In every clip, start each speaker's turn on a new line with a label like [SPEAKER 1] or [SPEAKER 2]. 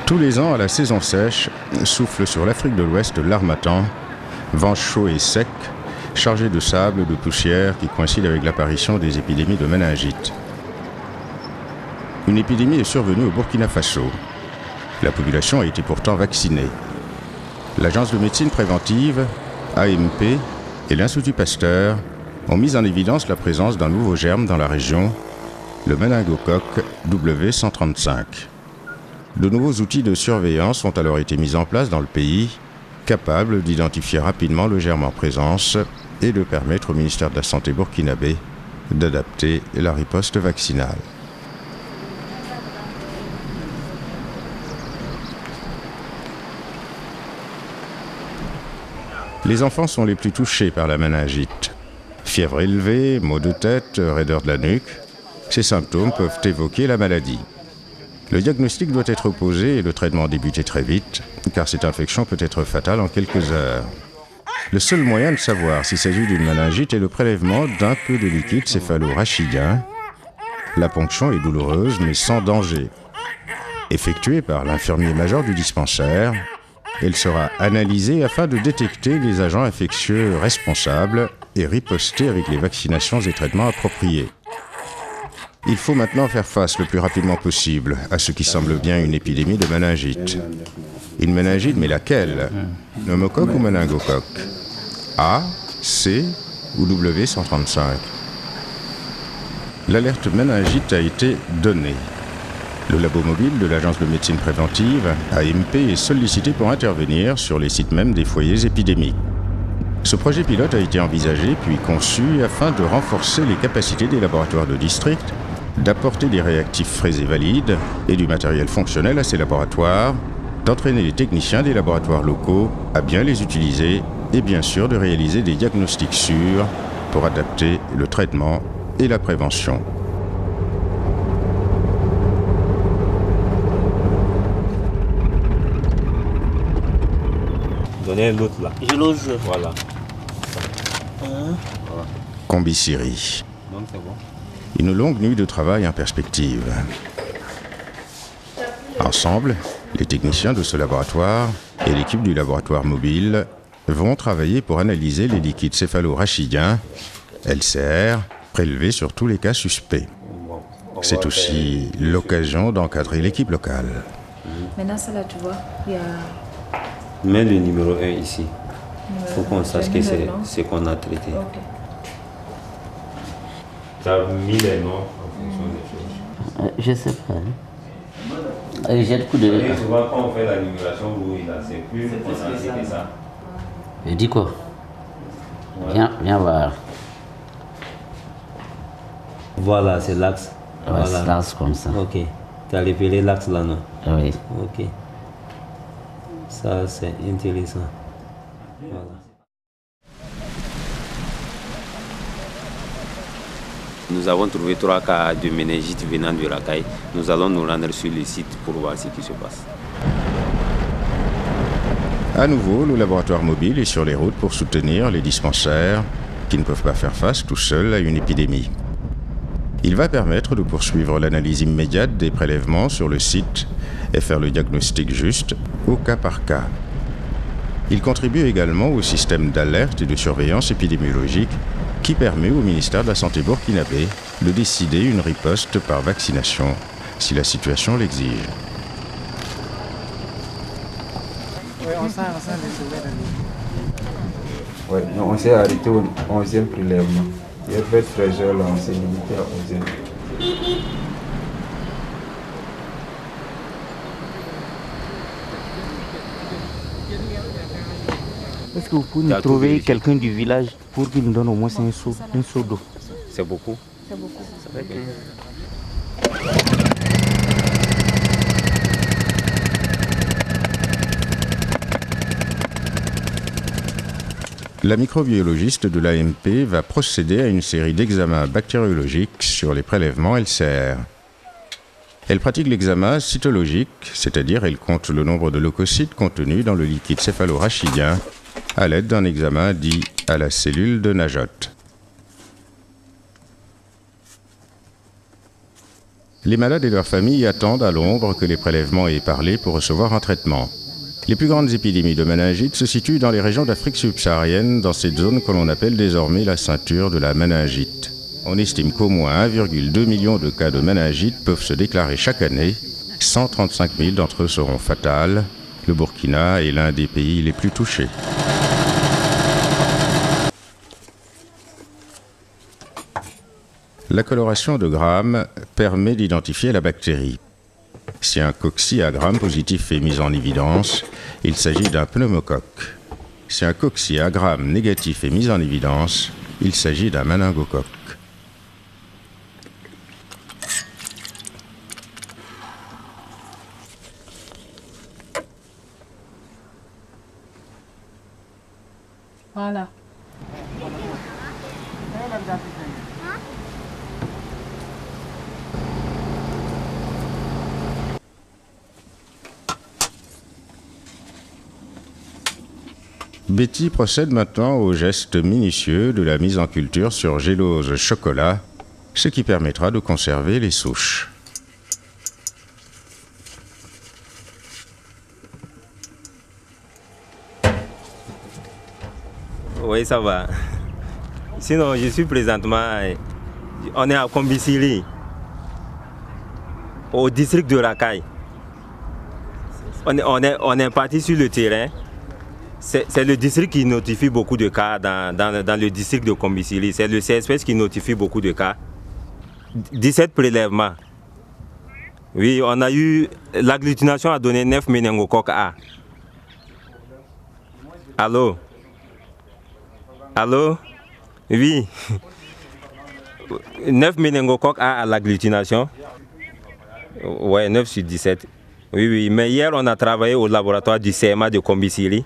[SPEAKER 1] Tous les ans, à la saison sèche, souffle sur l'Afrique de l'Ouest l'harmattan, vent chaud et sec, chargé de sable, de poussière, qui coïncide avec l'apparition des épidémies de méningite. Une épidémie est survenue au Burkina Faso. La population a été pourtant vaccinée. L'Agence de médecine préventive, AMP, et l'Institut Pasteur ont mis en évidence la présence d'un nouveau germe dans la région, le méningocoque W135. De nouveaux outils de surveillance ont alors été mis en place dans le pays, capables d'identifier rapidement le germe en présence et de permettre au ministère de la Santé burkinabé d'adapter la riposte vaccinale. Les enfants sont les plus touchés par la méningite. Fièvre élevée, maux de tête, raideur de la nuque, ces symptômes peuvent évoquer la maladie. Le diagnostic doit être posé et le traitement débuter très vite, car cette infection peut être fatale en quelques heures. Le seul moyen de savoir s'il s'agit d'une méningite est le prélèvement d'un peu de liquide céphalo-rachidien. La ponction est douloureuse mais sans danger. Effectuée par l'infirmier major du dispensaire, elle sera analysée afin de détecter les agents infectieux responsables et riposter avec les vaccinations et traitements appropriés. Il faut maintenant faire face le plus rapidement possible à ce qui semble bien une épidémie de méningite. Une méningite, mais laquelle? Pneumocoque ou méningocoque? A, C ou W135? L'alerte méningite a été donnée. Le labo mobile de l'Agence de médecine préventive, AMP, est sollicité pour intervenir sur les sites même des foyers épidémiques. Ce projet pilote a été envisagé puis conçu afin de renforcer les capacités des laboratoires de district, d'apporter des réactifs frais et valides et du matériel fonctionnel à ces laboratoires, d'entraîner les techniciens des laboratoires locaux à bien les utiliser et bien sûr de réaliser des diagnostics sûrs pour adapter le traitement et la prévention.
[SPEAKER 2] Donnez l'autre là.
[SPEAKER 3] Je l'ose.
[SPEAKER 2] Voilà.
[SPEAKER 1] Combissyrie.
[SPEAKER 2] Donc c'est bon.
[SPEAKER 1] Une longue nuit de travail en perspective. Ensemble, les techniciens de ce laboratoire et l'équipe du laboratoire mobile vont travailler pour analyser les liquides céphalo-rachidiens, LCR, prélevés sur tous les cas suspects. C'est aussi l'occasion d'encadrer l'équipe locale.
[SPEAKER 4] Maintenant, ça là, tu vois, il y a...
[SPEAKER 2] Mets le numéro 1 ici. Il faut qu'on sache que c'est ce qu'on a traité.
[SPEAKER 4] Ok.
[SPEAKER 2] Tu as mis les noms en fonction des choses.
[SPEAKER 3] Je sais pas. Hein. J'ai le coup de...
[SPEAKER 2] Et souvent quand on fait la numération, c'est plus condensé que ça.
[SPEAKER 3] Je dis quoi?
[SPEAKER 2] Ouais.
[SPEAKER 3] Viens voir.
[SPEAKER 2] Voilà, c'est l'axe.
[SPEAKER 3] Ouais,
[SPEAKER 2] Voilà.
[SPEAKER 3] c'est l'axe comme ça.
[SPEAKER 2] Ok. Tu as révélé l'axe là, non?
[SPEAKER 3] Oui.
[SPEAKER 2] Ok. Ça, c'est intéressant. Voilà. Nous avons trouvé 3 cas de méningite venant du Racaille. Nous allons nous rendre sur le site pour voir ce qui se passe.
[SPEAKER 1] À nouveau, le laboratoire mobile est sur les routes pour soutenir les dispensaires qui ne peuvent pas faire face tout seuls à une épidémie. Il va permettre de poursuivre l'analyse immédiate des prélèvements sur le site et faire le diagnostic juste au cas par cas. Il contribue également au système d'alerte et de surveillance épidémiologique qui permet au ministère de la Santé burkinabé de décider une riposte par vaccination si la situation l'exige.
[SPEAKER 5] Ouais, on s'est arrêté au 11e prélèvement. Il y a fait 13 heures, là, on s'est limité à 11e.
[SPEAKER 6] Est-ce que vous pouvez nous trouver quelqu'un du village pour qu'il nous donne au moins un seau d'eau?
[SPEAKER 2] C'est beaucoup?
[SPEAKER 4] C'est beaucoup.
[SPEAKER 2] Ça fait bien.
[SPEAKER 1] La microbiologiste de l'AMP va procéder à une série d'examens bactériologiques sur les prélèvements LCR. Elle pratique l'examen cytologique, c'est-à-dire elle compte le nombre de leucocytes contenus dans le liquide céphalo-rachidien à l'aide d'un examen dit à la cellule de Najot. Les malades et leurs familles attendent à l'ombre que les prélèvements aient parlé pour recevoir un traitement. Les plus grandes épidémies de méningite se situent dans les régions d'Afrique subsaharienne, dans cette zone que l'on appelle désormais la ceinture de la méningite. On estime qu'au moins 1,2 million de cas de méningite peuvent se déclarer chaque année. 135 000 d'entre eux seront fatals. Le Burkina est l'un des pays les plus touchés. La coloration de Gram permet d'identifier la bactérie. Si un cocci à Gram positif est mis en évidence, il s'agit d'un pneumocoque. Si un cocci à Gram négatif est mis en évidence, il s'agit d'un méningocoque.
[SPEAKER 4] Voilà.
[SPEAKER 1] Betty procède maintenant au geste minutieux de la mise en culture sur gélose chocolat, ce qui permettra de conserver les souches.
[SPEAKER 7] Oui, ça va. Sinon, je suis présentement, on est à Kombisili, au district de Rakai. On est parti sur le terrain. C'est le district qui notifie beaucoup de cas dans le district de Kombisili. C'est le CSPS qui notifie beaucoup de cas. 17 prélèvements. Oui, on a eu, l'agglutination a donné 9 méningocoques A. Allô? Allô? Oui. 9 méningocoques A à l'agglutination. Ouais, 9 sur 17. Oui, oui. Mais hier, on a travaillé au laboratoire du CMA de Kombisili.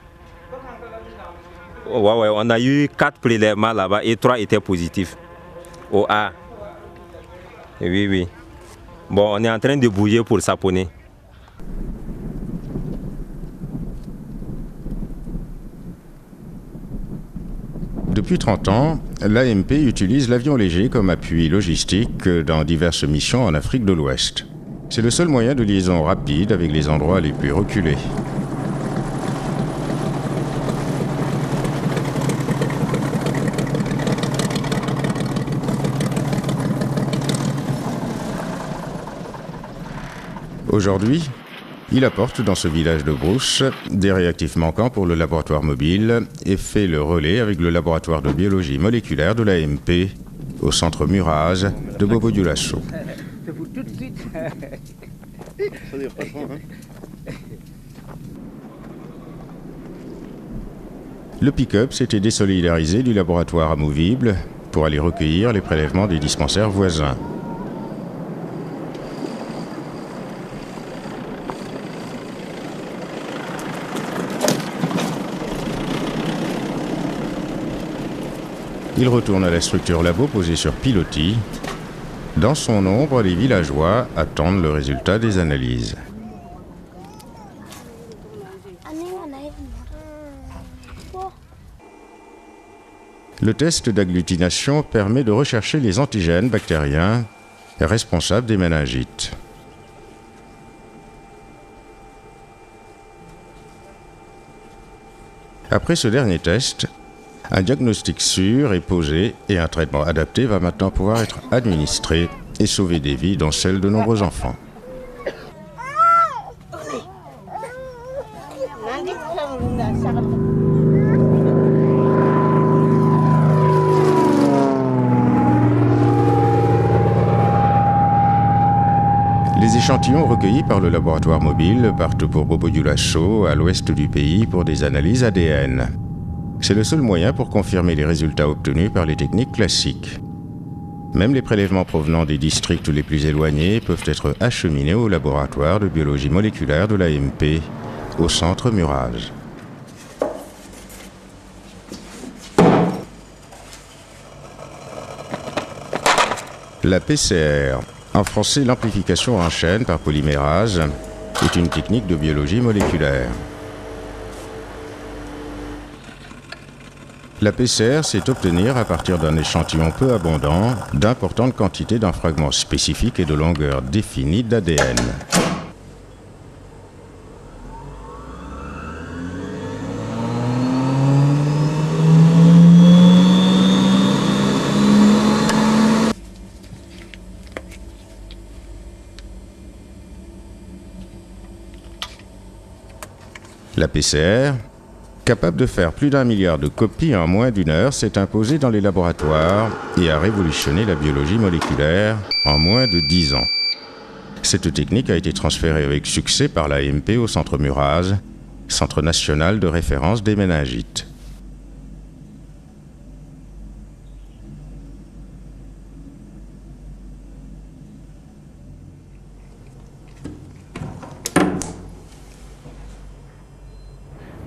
[SPEAKER 7] Ouais, on a eu 4 prélèvements là-bas et 3 étaient positifs au A. Oui, oui. Bon, on est en train de bouger pour saponner.
[SPEAKER 1] Depuis 30 ans, l'AMP utilise l'avion léger comme appui logistique dans diverses missions en Afrique de l'Ouest. C'est le seul moyen de liaison rapide avec les endroits les plus reculés. Aujourd'hui, il apporte dans ce village de brousse des réactifs manquants pour le laboratoire mobile et fait le relais avec le laboratoire de biologie moléculaire de l'AMP au centre Muraz de Bobo-Dioulasso. Le pick-up s'était désolidarisé du laboratoire amovible pour aller recueillir les prélèvements des dispensaires voisins. Il retourne à la structure labo posée sur pilotis. Dans son ombre, les villageois attendent le résultat des analyses. Le test d'agglutination permet de rechercher les antigènes bactériens responsables des méningites. Après ce dernier test, un diagnostic sûr est posé et un traitement adapté va maintenant pouvoir être administré et sauver des vies, dont celles de nombreux enfants. Les échantillons recueillis par le laboratoire mobile partent pour Bobo-Dioulasso, à l'ouest du pays, pour des analyses ADN. C'est le seul moyen pour confirmer les résultats obtenus par les techniques classiques. Même les prélèvements provenant des districts les plus éloignés peuvent être acheminés au laboratoire de biologie moléculaire de l'AMP, au centre Muraz. La PCR, en français l'amplification en chaîne par polymérase, est une technique de biologie moléculaire. La PCR, c'est obtenir, à partir d'un échantillon peu abondant, d'importantes quantités d'un fragment spécifique et de longueur définie d'ADN. La PCR, capable de faire plus d'1 milliard de copies en moins d'une heure, s'est imposée dans les laboratoires et a révolutionné la biologie moléculaire en moins de 10 ans. Cette technique a été transférée avec succès par l'AMP au Centre Muraz, Centre national de référence des méningites.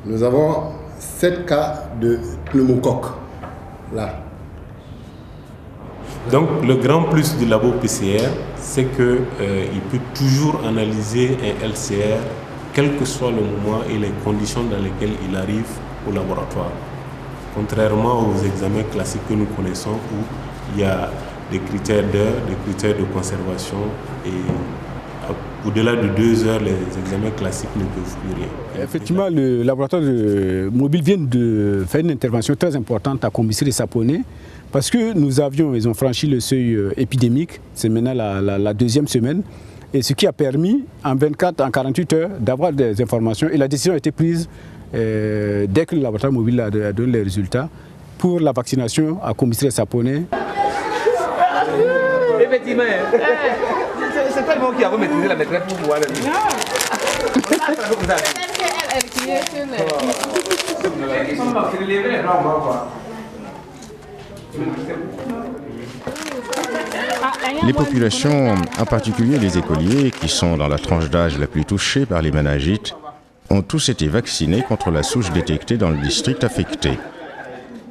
[SPEAKER 8] Nous avons 7 cas de pneumocoque, là.
[SPEAKER 9] Donc le grand plus du labo PCR, c'est qu'il peut toujours analyser un LCR, quel que soit le moment et les conditions dans lesquelles il arrive au laboratoire. Contrairement aux examens classiques que nous connaissons, où il y a des critères d'heure, des critères de conservation et au-delà de 2 heures, les examens classiques ne peuvent plus rien.
[SPEAKER 10] Effectivement, le laboratoire mobile vient de faire une intervention très importante à Combisserie et Saponnet parce que ils ont franchi le seuil épidémique, c'est maintenant la 2e semaine, et ce qui a permis en 48 heures d'avoir des informations et la décision a été prise dès que le laboratoire mobile a donné les résultats pour la vaccination à Combisserie et Saponnet.
[SPEAKER 11] Effectivement, c'est pas moi qui avons maîtrisé la maîtresse pour pouvoir le dire.
[SPEAKER 1] Les populations, en particulier les écoliers, qui sont dans la tranche d'âge la plus touchée par les méningites, ont tous été vaccinés contre la souche détectée dans le district affecté.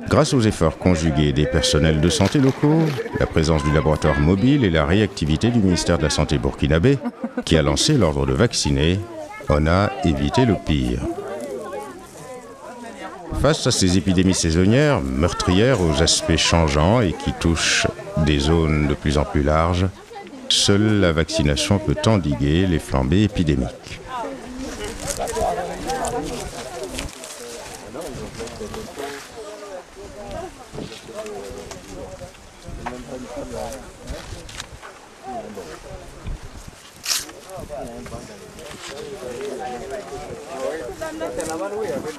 [SPEAKER 1] Grâce aux efforts conjugués des personnels de santé locaux, la présence du laboratoire mobile et la réactivité du ministère de la Santé burkinabé, qui a lancé l'ordre de vacciner, on a évité le pire. Face à ces épidémies saisonnières, meurtrières aux aspects changeants et qui touchent des zones de plus en plus larges, seule la vaccination peut endiguer les flambées épidémiques.
[SPEAKER 11] C'est la mano, oui, avec